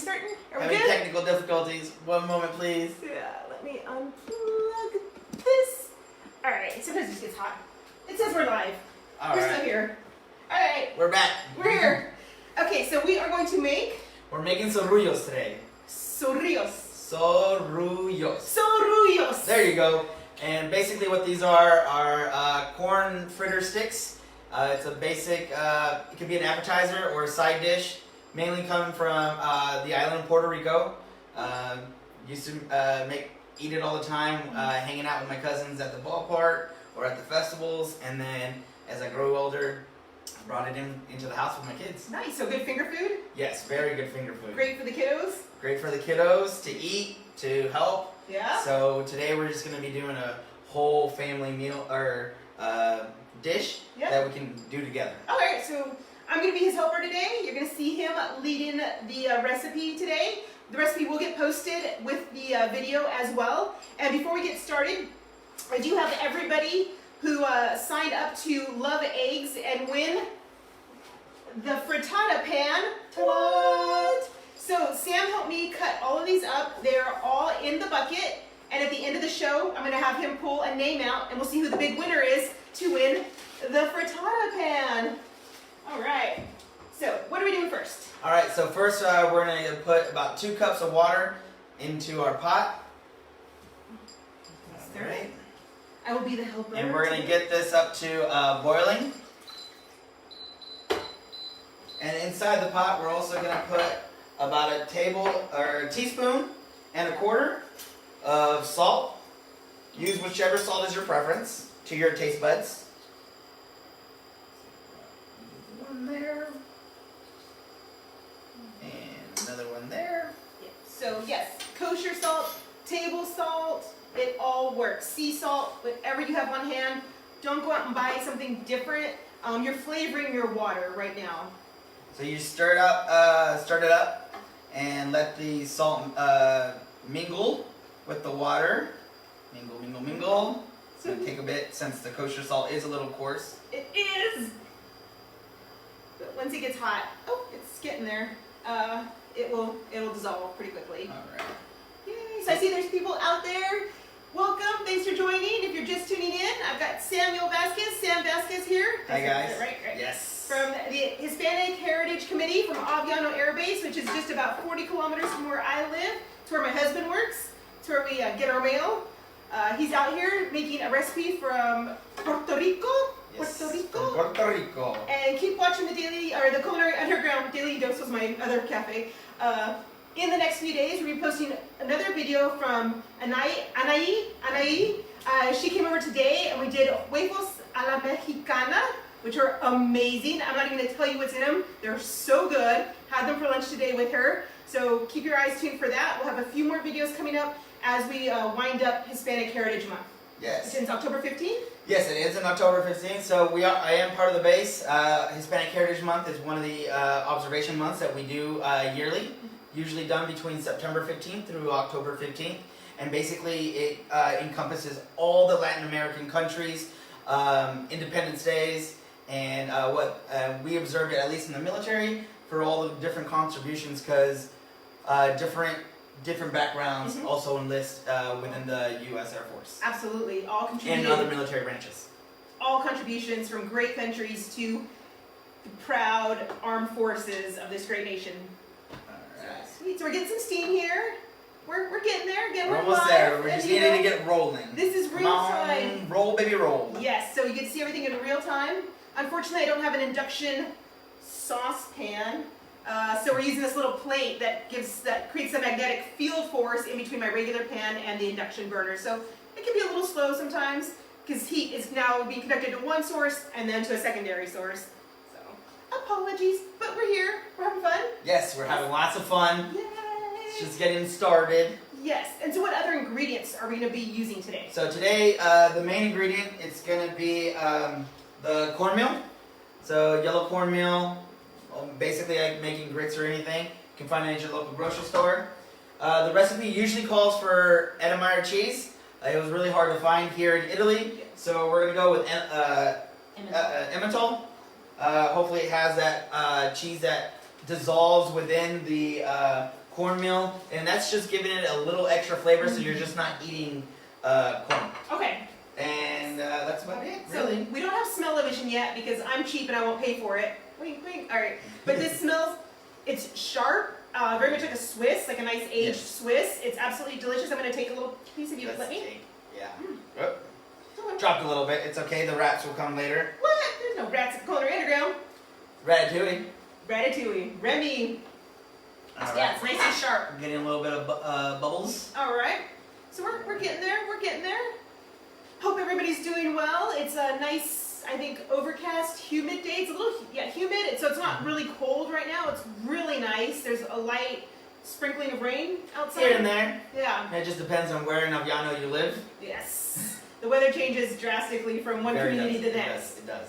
starting? Are we Having good? technical difficulties. One moment, please. Yeah, let me unplug this. All right, sometimes it just gets hot. It says we're live. We're still here. All right. We're back. We're here. Okay, so we are going to make... We're making surullos today. Surullos. Surullos. Surullos. There you go. And basically what these are corn fritter sticks. It's a basic, it could be an appetizer or a side dish, mainly coming from the island of Puerto Rico. Used to eat it all the time, hanging out with my cousins at the ballpark or at the festivals, and then as I grew older, I brought it into the house with my kids. Nice, so good finger food? Yes, very good finger food. Great for the kiddos? Great for the kiddos, to eat, to help. Yeah. So today we're just going to be doing a whole family meal, or dish that we can do together. All right, so I'm going to be his helper today. You're going to see him leading the recipe today. The recipe will get posted with the video as well. And before we get started, I do have everybody who signed up to Love Eggs and win the frittata pan. What? So Sam helped me cut all of these up. They're all in the bucket. And at the end of the show, I'm going to have him pull a name out, and we'll see who the big winner is to win the frittata pan. All right. So what are we doing first? All right. So first, we're going to put about 2 cups of water into our pot. All right. I will be the helper. And we're going to get this up to boiling. And inside the pot, we're also going to put about a teaspoon and a quarter of salt. Use whichever salt is your preference to your taste buds. One there. And another one there. Yeah. So yes, kosher salt, table salt, it all works. Sea salt, whatever you have on hand. Don't go out and buy something different. You're flavoring your water right now. So you stir it up, and let the salt mingle with the water. Mingle, mingle, mingle. It's going to take a bit since the kosher salt is a little coarse. It is! But once it gets hot, oh, it's getting there. It'll dissolve pretty quickly. Alright. Yay! So I see there's people out there. Welcome, thanks for joining. If you're just tuning in, I've got Sam Vasquez here. Hi guys. Right. Yes. From the Hispanic Heritage Committee from Aviano Air Base, which is just about 40 kilometers from where I live. It's where my husband works. It's where we get our mail. He's out here making a recipe from Puerto Rico. Yes, Puerto Rico. from Puerto Rico. And keep watching the the Culinary Underground. Daily Dose was my other cafe. In the next few days, we'll be posting another video from Anaí. She came over today and we did huevos a la mexicana, which are amazing. I'm not even going to tell you what's in them. They're so good. Had them for lunch today with her. So keep your eyes tuned for that. We'll have a few more videos coming up as we wind up Hispanic Heritage Month. Yes. It's October 15th? Yes, it is on October 15th. So I am part of the base. Hispanic Heritage Month is one of the observation months that we do yearly. Usually done between September 15th through October 15th. And basically it encompasses all the Latin American countries, Independence Days, and what we observed, at least in the military, for all the different contributions, because different backgrounds also enlist within the U.S. Air Force. Absolutely. All contributed. And other military branches. All contributions from great countries to the proud armed forces of this great nation. Alright. Sweet. So we're getting some steam here. We're getting there. Again, We're almost there. We're just needing to get rolling. This is real time. Roll, baby, roll. Yes, so you get to see everything in real time. Unfortunately, I don't have an induction saucepan. So we're using this little plate that creates a magnetic field force in between my regular pan and the induction burner. So it can be a little slow sometimes because heat is now being conducted to one source and then to a secondary source. So apologies, but we're here. We're having fun. Yes, we're having lots of fun. Yay! It's just getting started. Yes, and so what other ingredients are we going to be using today? So today, the main ingredient is going to be the cornmeal. So yellow cornmeal. Basically like making grits or anything. You can find it at your local grocery store. The recipe usually calls for Edam cheese. It was really hard to find here in Italy, so we're going to go with Emmental. Hopefully it has that cheese that dissolves within the cornmeal, and that's just giving it a little extra flavor, so you're just not eating corn. Okay. And that's about it, So really. we don't have smell-o-vision yet because I'm cheap and I won't pay for it. Wink, wink. All right. But this smells, it's sharp, very much like a Swiss, like a nice aged Swiss. It's absolutely delicious. I'm going to take a little piece of you. Let me. Yeah. Oh, dropped a little bit. It's okay. The rats will come later. What? There's no rats at the Culinary Underground. Ratatouille. Ratatouille. Remy. All right. Yeah, it's nice and sharp. We're getting a little bit of bubbles. All right. So we're getting there. We're getting there. Hope everybody's doing well. It's a nice, I think, overcast, humid day. It's a little, humid. So it's not really cold right now. It's really nice. There's a light sprinkling of rain outside. Here and there. Yeah. It just depends on where in Aviano you live. Yes. The weather changes drastically from one community to the next. It does.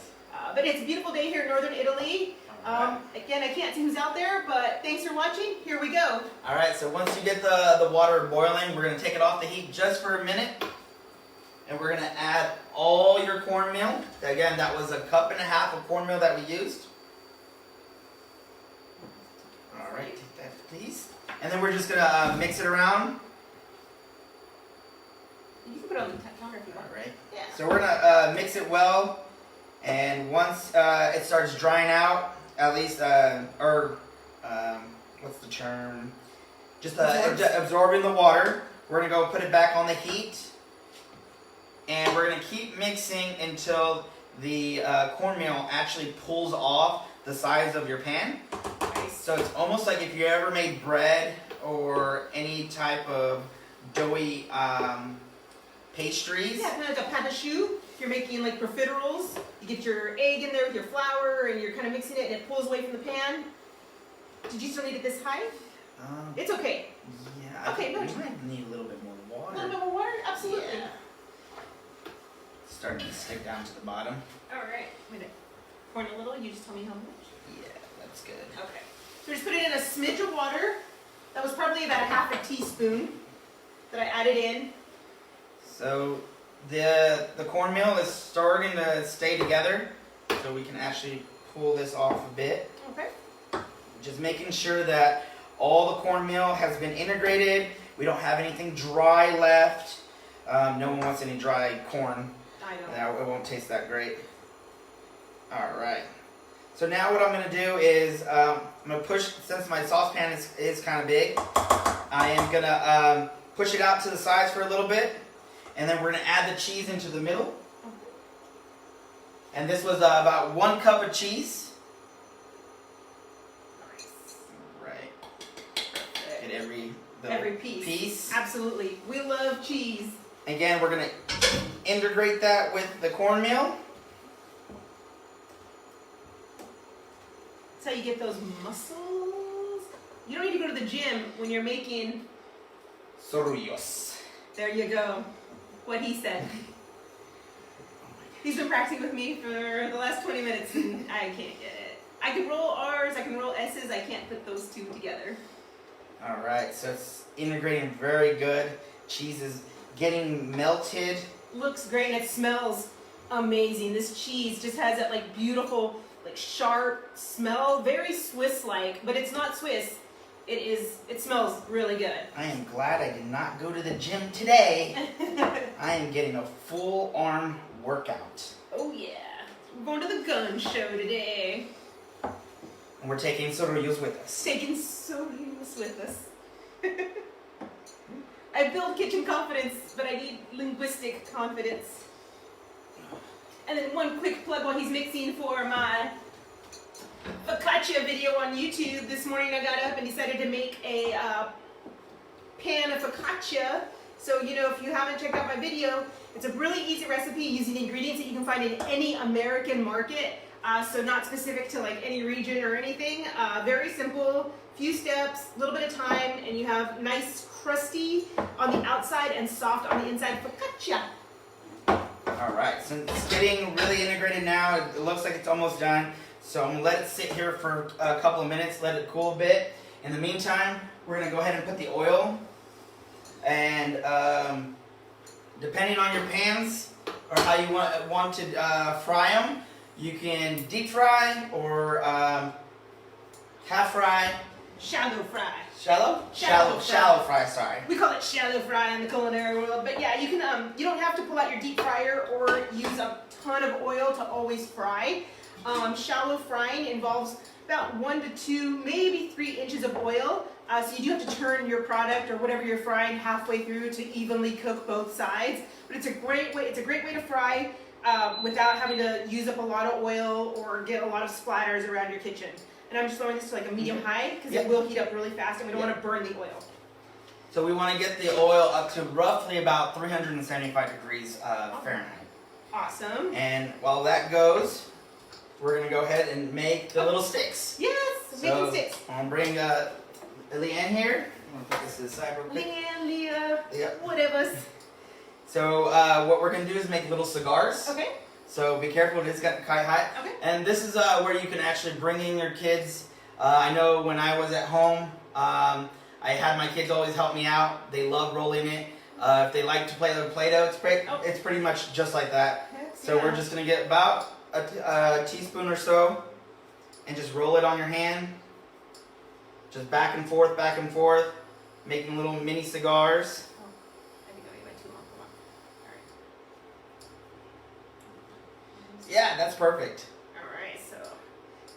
But it's a beautiful day here in northern Italy. Again, I can't see who's out there, but thanks for watching. Here we go. All right, so once you get the water boiling, we're going to take it off the heat just for a minute. And we're going to add all your cornmeal. Again, that was 1.5 cups of cornmeal that we used. All right, take that, please. And then we're just going to mix it around. You can put it on the counter if you want. All right. Yeah. So we're going to mix it well. And once it starts drying out, at least, what's the term? Just absorbing the water. We're going to go put it back on the heat. And we're going to keep mixing until the cornmeal actually pulls off the sides of your pan. Nice. So it's almost like if you ever made bread or any type of doughy pastries. Yeah, kind of like a pâte à choux. You're making like profiteroles. You get your egg in there with your flour and you're kind of mixing it and it pulls away from the pan. Did you still need it this high? It's okay. Yeah. Okay, we might need a little bit more water. A little bit more water? Absolutely. Yeah. Starting to stick down to the bottom. All right. I'm going to pour in a little. You just tell me how much. Yeah, that's good. Okay. So just put it in a smidge of water. That was probably about 1/2 teaspoon that I added in. So the cornmeal is starting to stay together, so we can actually pull this off a bit. Okay. Just making sure that all the cornmeal has been integrated. We don't have anything dry left. No one wants any dry corn. I know. Now it won't taste that great. All right. So now what I'm going to do is I'm going to push, since my saucepan is kind of big, I am going to push it out to the sides for a little bit. And then we're going to add the cheese into the middle. And this was about 1 cup of cheese. Nice. Right. Get every piece. Absolutely. We love cheese. Again, we're going to integrate that with the cornmeal. That's how you get those muscles. You don't need to go to the gym when you're making... Surullos. There you go. What he said. He's been practicing with me for the last 20 minutes and I can't get it. I can roll R's, I can roll S's, I can't put those two together. All right, so it's integrating very good. Cheese is getting melted. Looks great and it smells amazing. This cheese just has that like beautiful, like sharp smell, very Swiss-like, but it's not Swiss. It smells really good. I am glad I did not go to the gym today. I am getting a full arm workout. Oh yeah. We're going to the gun show today. And we're taking Surullos with us. Taking Surullos with us. I build kitchen confidence, but I need linguistic confidence. And then one quick plug while he's mixing for my focaccia video on YouTube. This morning I got up and decided to make a pan of focaccia. So, you know, if you haven't checked out my video, it's a really easy recipe using ingredients that you can find in any American market. So not specific to like any region or anything. Very simple, few steps, a little bit of time, and you have nice crusty on the outside and soft on the inside focaccia. All right, so it's getting really integrated now. It looks like it's almost done. So I'm gonna let it sit here for a couple of minutes, let it cool a bit. In the meantime, we're gonna go ahead and put the oil. And depending on your pans or how you want to fry them, you can deep fry or half fry. shallow fry. Shallow? Shallow fry, sorry. We call it shallow fry in the culinary world, but yeah, you can you don't have to pull out your deep fryer or use a ton of oil to always fry. Shallow frying involves about 1 to 2, maybe 3 inches of oil. So you do have to turn your product or whatever you're frying halfway through to evenly cook both sides. But it's a great way. It's a great way to fry without having to use up a lot of oil or get a lot of splatters around your kitchen. And I'm just throwing this to like a medium high because it will heat up really fast and we don't want to burn the oil. So we want to get the oil up to roughly about 375 degrees Fahrenheit. Awesome. And while that goes, we're going to go ahead and make the little sticks. Yes, making sticks. I'm going to bring Leanne here. I'm going to put this to the side real quick. Leanne, Lea, Yep. whatever. So what we're going to do is make little cigars. Okay. So be careful, it is quite hot. Okay. And this is where you can actually bring in your kids. I know when I was at home, I had my kids always help me out. They love rolling it. If they like to play with Play-Doh, it's pretty much just like that. So we're just going to get about a teaspoon or so and just roll it on your hand. Just back and forth, making little mini cigars. Yeah, that's perfect. Alright, so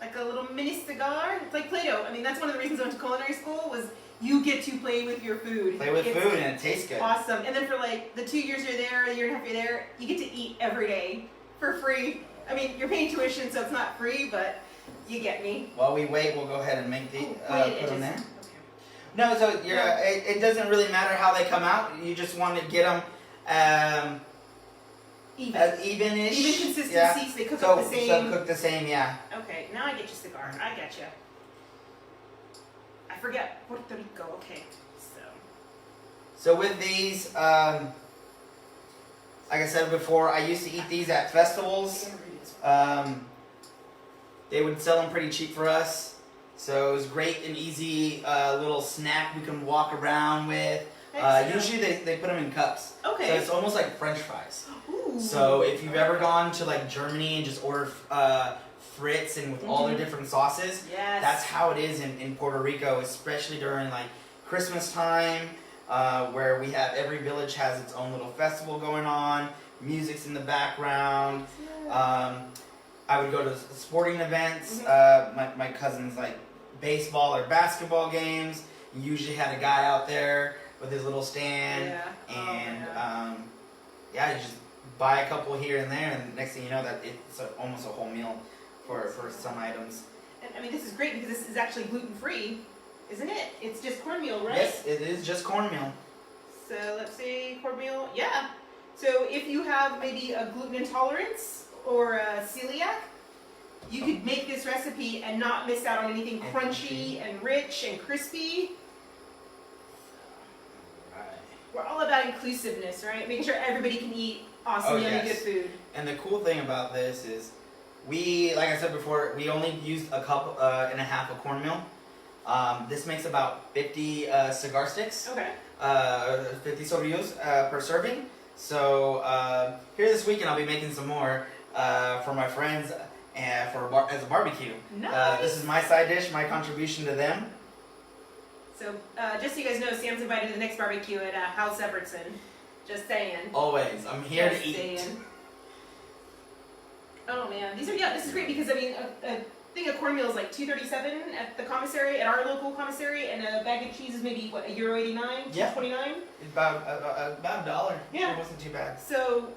like a little mini cigar. It's like Play-Doh. I mean, that's one of the reasons I went to culinary school was you get to play with your food. Play with food and it tastes good. Awesome. And then for like the 2 years you're there, a year and a half you're there, you get to eat every day for free. I mean, you're paying tuition, so it's not free, but you get me. While we wait, we'll go ahead and make the put them there. Okay. No, so it doesn't really matter how they come out. You just want to get them even-ish. Even consistency, yeah. so they cook up the same. So cook the same, yeah. Okay, now I get your cigar. I got you. I forget Puerto Rico. Okay, So with these, like I said before, I used to eat these at festivals. They would sell them pretty cheap for us. So it was great and easy little snack we can walk around with. Usually they put them in cups. Okay. So it's almost like French fries. Ooh. So if you've ever gone to like Germany and just ordered Fritz and with all their different sauces, that's how it is in Puerto Rico, especially during like Christmas time, where we have every village has its own little festival going on. Music's in the background. I would go to sporting events. My cousins like baseball or basketball games. You usually had a guy out there with his little stand, you just buy a couple here and there, and next thing you know, that it's almost a whole meal for some items. And I mean, this is great because this is actually gluten-free, isn't it? It's just cornmeal, right? Yes, it is just cornmeal. So let's see, cornmeal, yeah. So if you have maybe a gluten intolerance or a celiac, you could make this recipe and not miss out on anything crunchy and rich and crispy. We're all about inclusiveness, right? Making sure everybody can eat awesome, yummy, good food. And the cool thing about this is we, like I said before, we only used a cup and a half of cornmeal. This makes about 50 cigar sticks. Okay. 50 Surullos per serving. So here this weekend I'll be making some more for my friends and as a barbecue. Nice. This is my side dish, my contribution to them. So, just so you guys know, Sam's invited to the next barbecue at House Evertson. Just saying. Always. I'm here Just to eat. saying. Oh man, this is great because I mean, a thing of cornmeal is like $2.37 at the commissary, at our local commissary, and a bag of cheese is maybe what, €1.89, Yeah. $2.29. It's about $1. Yeah. It wasn't too bad. So,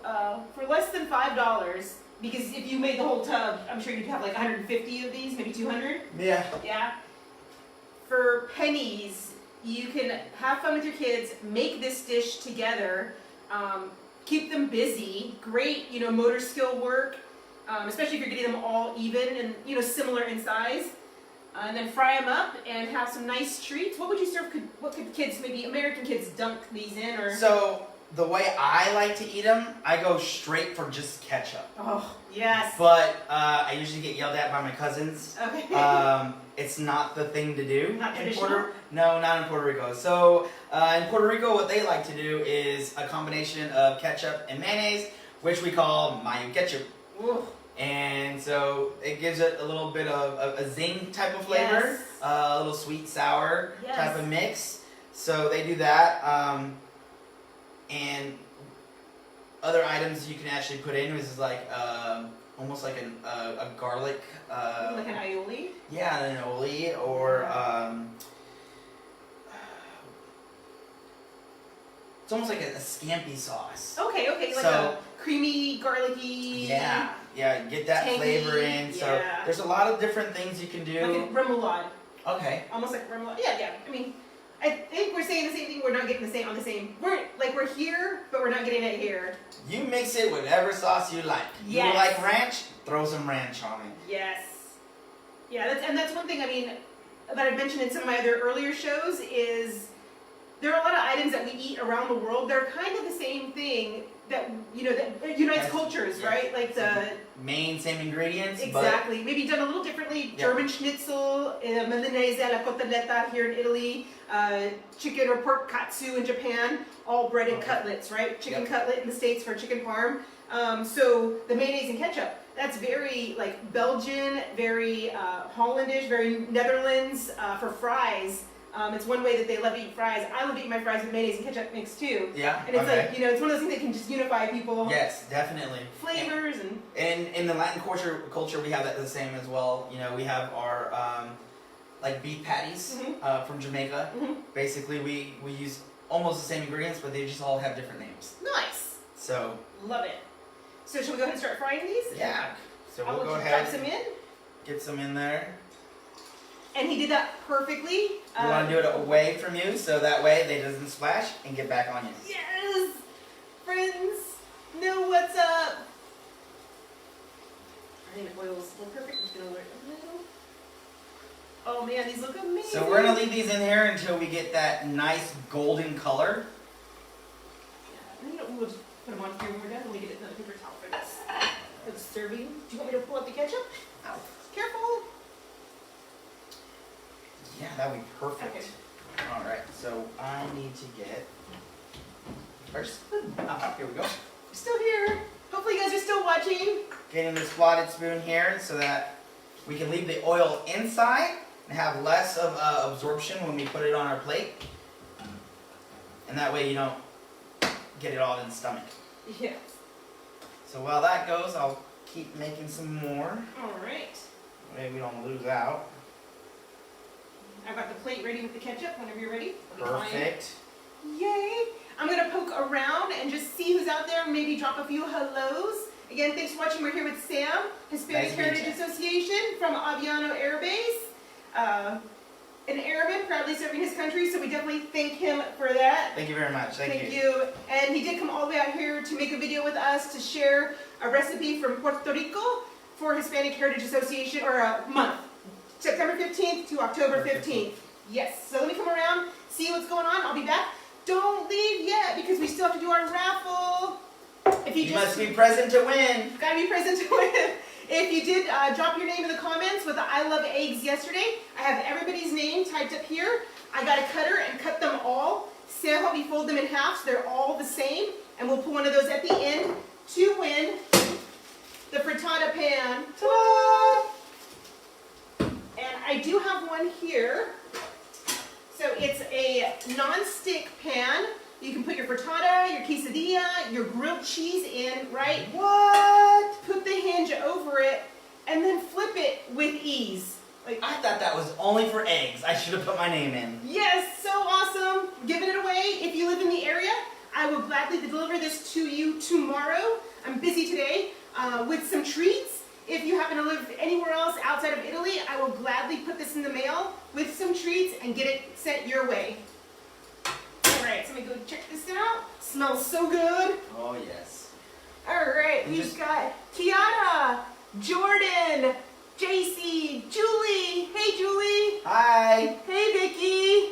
for less than $5, because if you made the whole tub, I'm sure you'd have like 150 of these, maybe 200. Yeah. Yeah. For pennies, you can have fun with your kids, make this dish together, keep them busy, great, motor skill work, especially if you're getting them all even and, similar in size. And then fry them up and have some nice treats. What would you serve? What could kids, maybe American kids, dunk these in? Or So the way I like to eat them, I go straight for just ketchup. Oh, yes. But I usually get yelled at by my cousins. Okay. It's not the thing to do. Not in traditional? No, not in Puerto Rico. So in Puerto Rico, what they like to do is a combination of ketchup and mayonnaise, which we call mayo ketchup. Ooh. And so it gives it a little bit of a zing type of flavor, a little sweet sour type of mix. So they do that, and other items you can actually put in is like almost like a garlic, like an aioli. Yeah, an aioli, or it's almost like a scampi sauce. Okay, like a creamy, garlicky. Yeah, get that tangy flavor in. So there's a lot of different things you can do. Like a remoulade. Okay. Almost like remoulade. Yeah. I mean, I think we're saying the same thing. We're not getting the same on the same. We're here, but we're not getting it here. You mix it with whatever sauce you like. Yes. You like ranch? Throw some ranch on it. Yes. Yeah, that's one thing. I mean, that I've mentioned in some of my other earlier shows is there are a lot of items that we eat around the world. They're kind of the same thing that that unites cultures, right? Like the same ingredients. Exactly. Maybe done a little differently. Yeah. German schnitzel, Milanese alla cotoletta here in Italy, chicken or pork katsu in Japan, all breaded cutlets, right? Chicken cutlet in the States for chicken parm. So the mayonnaise and ketchup, that's very like Belgian, very Hollandish, very Netherlands for fries. It's one way that they love to eat fries. I love eating my fries with mayonnaise and ketchup mixed too. Yeah. And it's like, it's one of those things that can just unify people. Yes, definitely. Flavors and in the Latin culture we have that the same as well. We have our like beef patties from Jamaica. Basically we use almost the same ingredients, but they just all have different names. Nice. So love it. So should we go ahead and start frying these? Yeah. So we'll go ahead. Drop some in. Get some in there. And he did that perfectly. You want to do it away from you, so that way they doesn't splash and get back on you. Yes! Friends, know what's up. I think the oil's still perfect. I'm just going to alert a little. Oh man, these look amazing. So we're going to leave these in here until we get that nice golden color. Yeah, we'll just put them on here when we're done and we get another paper towel for this. For the serving. Do you want me to pull up the ketchup? Ow. Careful. Yeah, that would be perfect. Okay. Alright, so I need to get first. Here we go. We're still here. Hopefully you guys are still watching. Getting this slotted spoon here so that we can leave the oil inside and have less of absorption when we put it on our plate. And that way you don't get it all in the stomach. Yes. So while that goes, I'll keep making some more. Alright. Maybe we don't lose out. I've got the plate ready with the ketchup whenever you're ready. Perfect. Yay! I'm going to poke around and just see who's out there, maybe drop a few hellos. Again, thanks for watching. We're here with Sam, Hispanic Heritage Association from Aviano Air Base. An airman proudly serving his country, so we definitely thank him for that. Thank you very much. Thank you. And he did come all the way out here to make a video with us to share a recipe from Puerto Rico for Hispanic Heritage Association, or a month. September 15th to October 15th. Yes, so let me come around, see what's going on. I'll be back. Don't leave yet because we still have to do our raffle. If you must be present to win. Gotta be present to win. If you did drop your name in the comments with the I love eggs yesterday, I have everybody's name typed up here. I got a cutter and cut them all. Sam helped me fold them in half so they're all the same. And we'll put one of those at the end to win the frittata pan. Ta-da! And I do have one here. So it's a non-stick pan. You can put your frittata, your quesadilla, your grilled cheese in, right? What? Put the hinge over it and then flip it with ease. Like, I thought that was only for eggs. I should have put my name in. Yes, so awesome. Giving it away. If you live in the area, I will gladly deliver this to you tomorrow. I'm busy today with some treats. If you happen to live anywhere else outside of Italy, I will gladly put this in the mail with some treats and get it sent your way. Alright, so let me go check this out. Smells so good. Oh, yes. Alright, we've got Kiara, Jordan, JC, Julie. Hey, Julie. Hi. Hey, Vicky.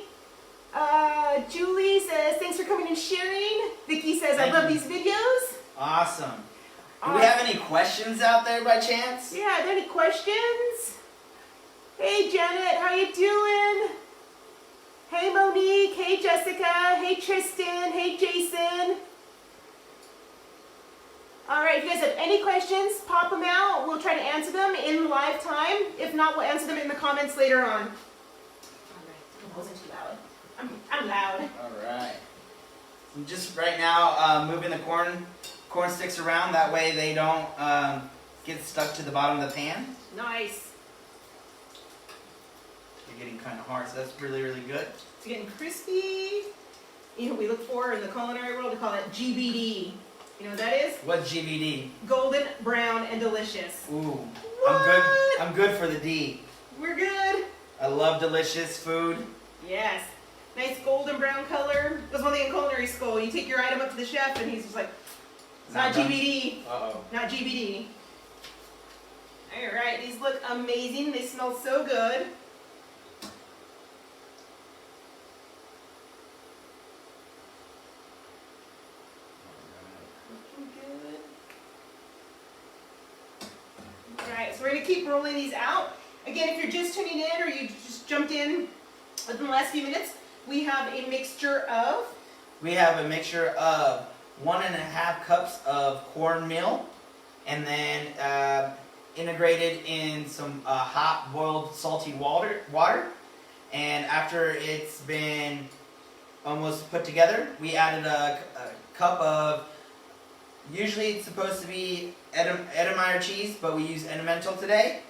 Julie says, thanks for coming and sharing. Vicky says, I love these videos. Awesome. Do we have any questions out there by chance? Yeah, are there any questions? Hey, Janet, how you doing? Hey, Monique. Hey, Jessica. Hey, Tristan. Hey, Jason. All right, if you guys have any questions, pop them out. We'll try to answer them in live time. If not, we'll answer them in the comments later on. All right, I wasn't too loud. I'm loud. All right. I'm just right now moving the corn sticks around. That way they don't get stuck to the bottom of the pan. Nice. They're getting kind of hard, so that's really, really good. It's getting crispy. You know what we look for in the culinary world? We call it GBD. You know what that is? What's GBD? Golden, brown, and delicious. Ooh, What? I'm good for the D. We're good. I love delicious food. Yes. Nice golden brown color. That's one thing in culinary school. You take your item up to the chef and he's just like, it's not GBD. Uh-oh. Not GBD. Alright, these look amazing. They smell so good. Looking good. Alright, so we're going to keep rolling these out. Again, if you're just tuning in or you just jumped in within the last few minutes, we have a mixture of... We have a mixture of 1.5 cups of cornmeal, and then integrated in some hot boiled salty water. And after it's been almost put together, we added a cup of, usually it's supposed to be Edam cheese, but we use Emmental today.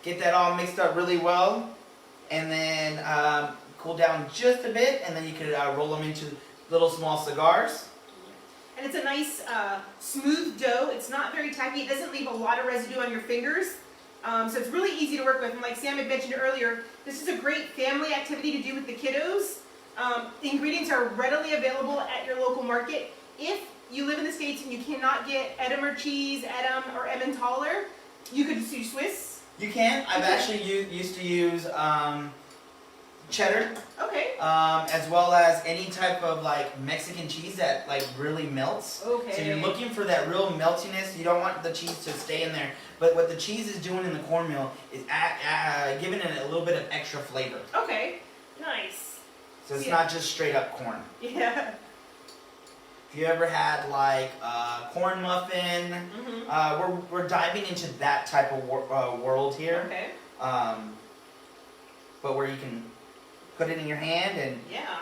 Get that all mixed up really well, and then cool down just a bit, and then you could roll them into little small cigars. And it's a nice smooth dough. It's not very tacky. It doesn't leave a lot of residue on your fingers. So it's really easy to work with. And like Sam had mentioned earlier, this is a great family activity to do with the kiddos. The ingredients are readily available at your local market. If you live in the States and you cannot get Edam cheese, Edam or Emmentaler, you could just use Swiss. You can. I've actually used to use cheddar. Okay. As well as any type of like Mexican cheese that like really melts. Okay. So you're looking for that real meltiness. You don't want the cheese to stay in there. But what the cheese is doing in the cornmeal is giving it a little bit of extra flavor. Okay. Nice. So it's not just straight up corn. Yeah. If you ever had like corn muffin, we're diving into that type of world here. Okay. But where you can put it in your hand and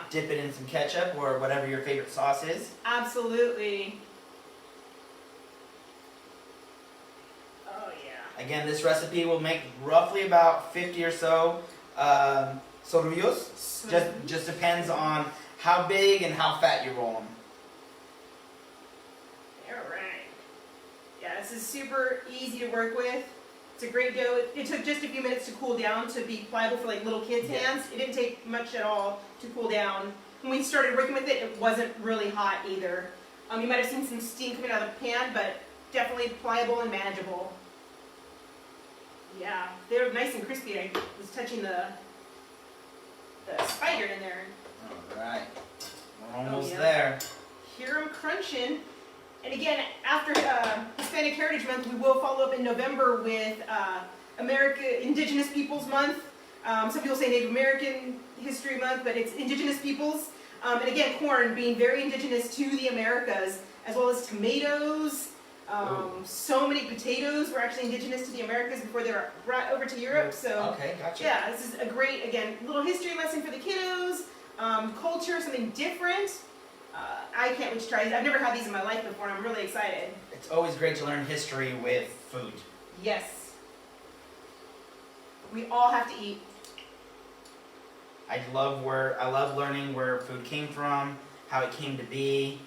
dip it in some ketchup or whatever your favorite sauce is. Absolutely. Oh yeah. Again, this recipe will make roughly about 50 or so Surullos. Just depends on how big and how fat you roll them. Alright. Yeah, this is super easy to work with. It's a great dough. It took just a few minutes to cool down to be pliable for like little kids' hands. It didn't take much at all to cool down. When we started working with it, it wasn't really hot either. You might have seen some steam coming out of the pan, but definitely pliable and manageable. Yeah, they're nice and crispy. I was touching the spider in there. Alright, we're almost there. Hear them crunching. And again, after Hispanic Heritage Month, we will follow up in November with Indigenous Peoples Month. Some people say Native American History Month, but it's Indigenous Peoples. And again, corn being very indigenous to the Americas, as well as tomatoes. So many potatoes were actually indigenous to the Americas before they were brought over to Europe. So okay, gotcha. Yeah, this is a great, again, little history lesson for the kiddos. Culture, something different. I can't wait to try these. I've never had these in my life before, and I'm really excited. It's always great to learn history with food. Yes. We all have to eat. I love learning where food came from, how it came to be,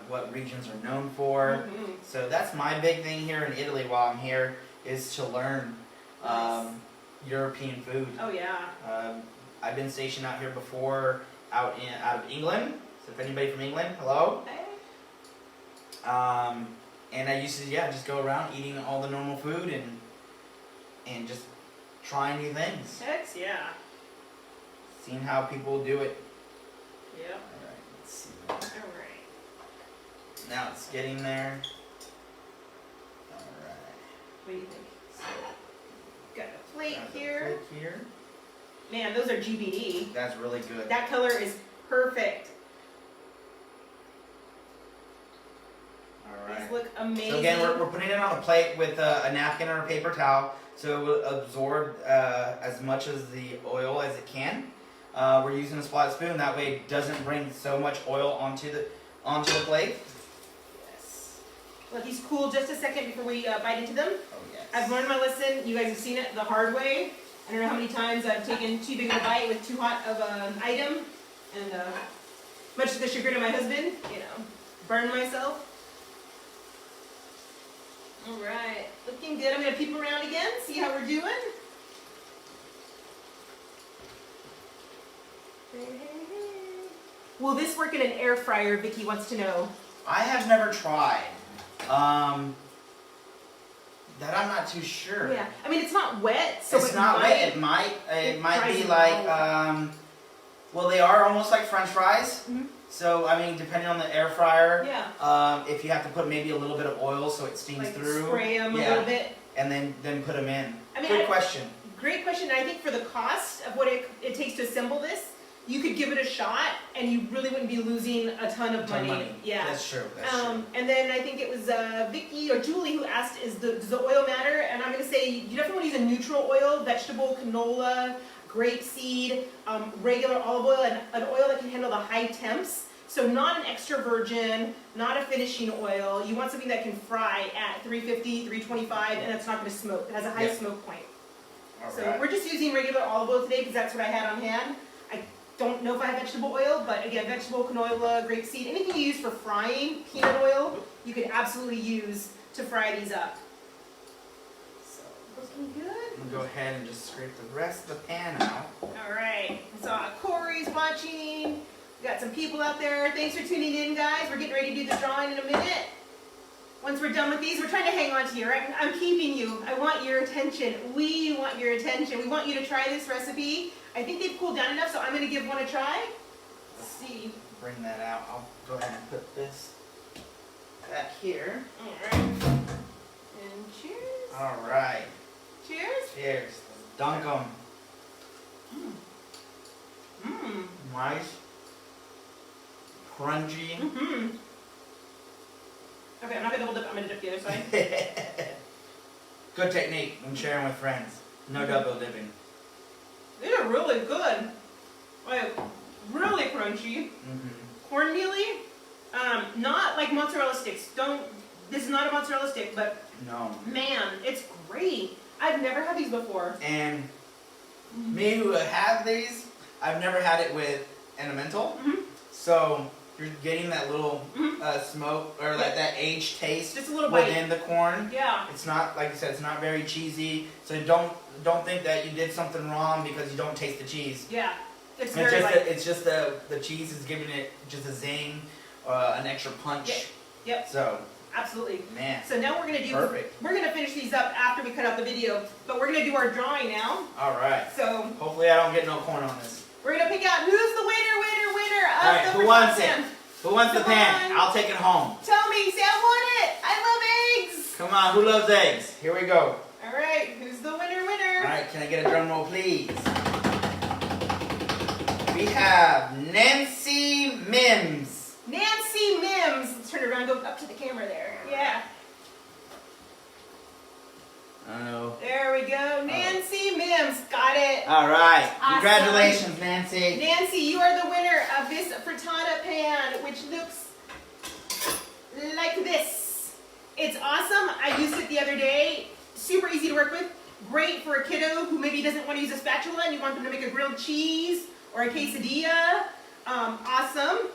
what regions are known for. So that's my big thing here in Italy while I'm here, is to learn European food. Oh yeah. I've been stationed out here before, out of England. So if anybody from England, hello. Hey. And I used to just go around eating all the normal food and just trying new things. Heck yeah. Seeing how people do it. Yep. Alright, let's see. Alright. Now it's getting there. Alright. What do you think? So, got a plate Got the here. plate here. Man, those are GBD. That's really good. That color is perfect. Amazing. So again, we're putting it on a plate with a napkin or a paper towel, so it will absorb as much of the oil as it can. We're using a spot spoon, that way it doesn't bring so much oil onto the plate. Yes. Let these cool just a second before we bite into them. Oh yes. I've learned my lesson. You guys have seen it the hard way. I don't know how many times I've taken too big of a bite with too hot of an item, and much to the chagrin of my husband, burn myself. All right, looking good. I'm gonna peep around again, see how we're doing. Will this work in an air fryer? Vicky wants to know. I have never tried. That I'm not too sure. Yeah, I mean it's not wet, so it's not wet. It might be like well, they are almost like French fries. Mm-hmm. So I mean, depending on the air fryer, yeah. If you have to put maybe a little bit of oil so it steams Like through, spray them a little bit, and then put them in. I mean, Good question. Great question. And I think for the cost of what it takes to assemble this, you could give it a shot, and you really wouldn't be losing a ton of money. Yeah, that's true. That's true. And then I think it was Vicky or Julie who asked, does the oil matter? And I'm going to say you definitely want to use a neutral oil, vegetable, canola, grapeseed, regular olive oil, and an oil that can handle the high temps. So not an extra virgin, not a finishing oil. You want something that can fry at 350, 325, and it's not going to smoke. It has a high smoke point. All So right. we're just using regular olive oil today because that's what I had on hand. I don't know if I have vegetable oil, but again, vegetable, canola, grapeseed, anything you use for frying, peanut oil, you could absolutely use to fry these up. So, looking good. I'm gonna go ahead and just scrape the rest of the pan out. All right, I saw Corey's watching. We got some people out there. Thanks for tuning in, guys. We're getting ready to do the drawing in a minute. Once we're done with these, we're trying to hang on to you, right? I'm keeping you. I want your attention. We want your attention. We want you to try this recipe. I think they've cooled down enough, so I'm going to give one a try. Let's see. Bring that out. I'll go ahead and put this back here. All right. And cheers. All right. Cheers. Cheers. Dunk them. Mmm. Nice. Crunchy. Mm-hmm. Okay, I'm not going to double dip. I'm going to dip the other side. Good technique when sharing with friends. No double dipping. These are really good. Like, really crunchy. Cornmealy. Not like mozzarella sticks. This is not a mozzarella stick, but No. man, it's great. I've never had these before. And me who have these, I've never had it with elemental. So you're getting that little smoke or that aged taste Just a little bite within the corn. Yeah. It's not, like you said, it's not very cheesy. So don't think that you did something wrong because you don't taste the cheese. Yeah. It's It's very just light. it's just the cheese is giving it just a zing, an extra punch. Yep. So Absolutely. man. So now we're gonna do. Perfect. We're gonna finish these up after we cut out the video, but we're gonna do our drawing now. All right. So Hopefully I don't get no corn on this. we're gonna pick out who's the winner of All right. the Who wants it? Sam. Who wants the Come pan? on. I'll take it home. Tell me, Sam won it. I love eggs. Come on. Who loves eggs? Here we go. All right. Who's the winner? All right. Can I get a drum roll, please? We have Nancy Mims. Nancy Mims. Let's turn it around. Go up to the camera there. Yeah. Oh. There we go. Nancy Mims. Got it. All right. Awesome. Congratulations, Nancy. Nancy, you are the winner of this frittata pan, which looks like this. It's awesome. I used it the other day. Super easy to work with. Great for a kiddo who maybe doesn't want to use a spatula and you want them to make a grilled cheese or a quesadilla. Awesome.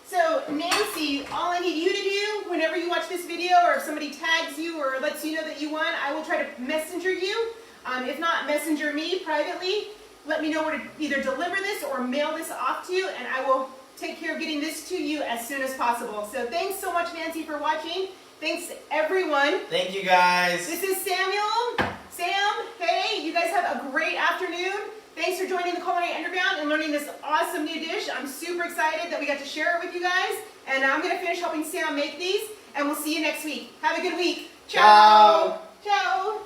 So Nancy, all I need you to do whenever you watch this video, or if somebody tags you or lets you know that you won, I will try to messenger you. If not, messenger me privately. Let me know where to either deliver this or mail this off to you, and I will take care of getting this to you as soon as possible. So thanks so much, Nancy, for watching. Thanks, everyone. Thank you, guys. This is Samuel. Sam, hey, you guys have a great afternoon. Thanks for joining the Culinary Underground and learning this awesome new dish. I'm super excited that we got to share it with you guys. And I'm going to finish helping Sam make these, and we'll see you next week. Have a good week. Ciao. Ciao. Ciao.